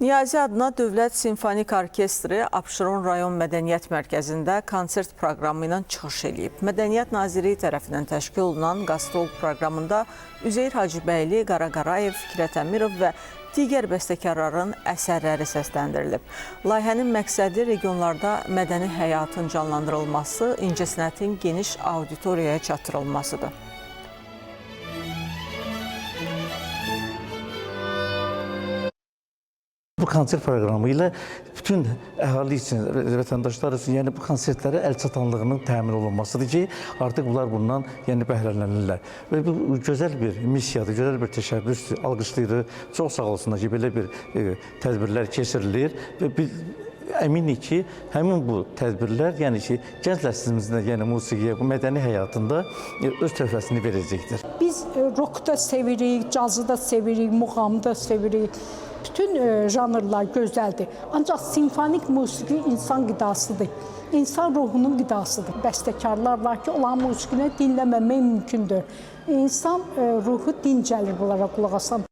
Niyazi adına Dövlət Simfonik Orkestri Abşeron rayon Mədəniyyət Mərkəzində konsert proqramı ilə çıxış edib. Mədəniyyət Nazirliyi tərəfindən təşkil olunan qastrol proqramında Üzeyir Hacıbəyli, Qara Qarayev, Fikrət Əmirov və digər bəstəkarların əsərləri səsləndirilib. Layihənin məqsədi regionlarda mədəni həyatın canlandırılması, incəsənətin geniş auditoriyaya çatdırılmasıdır. Bu konsert proqramı ilə bütün əhali üçün, vətəndaşlar üçün, yəni bu konsertlərə əlçatanlığının təmin olunmasıdır ki, artıq bunlar bundan bəhrələnirlər. Və bu gözəl bir missiyadır, gözəl bir təşəbbüsdür, alqışlayırıq. Çox sağ olsunlar ki, belə bir tədbirlər keçirilir və biz əminik ki, həmin bu tədbirlər, yəni ki, gənc nəslimizdə, yəni musiqiyə, bu mədəni həyatında öz töhfəsini verəcəkdir. Biz rockda sevirik, cazı da sevirik, muğamı da sevirik. Bütün janrlar gözəldir. Ancaq simfonik musiqi insan qidasıdır. İnsan ruhunun qidasıdır. Bəstəkarlar var ki, olan musiqini dinləməmək mümkündür. İnsan ruhu dincəlir bunlara qulaq asan.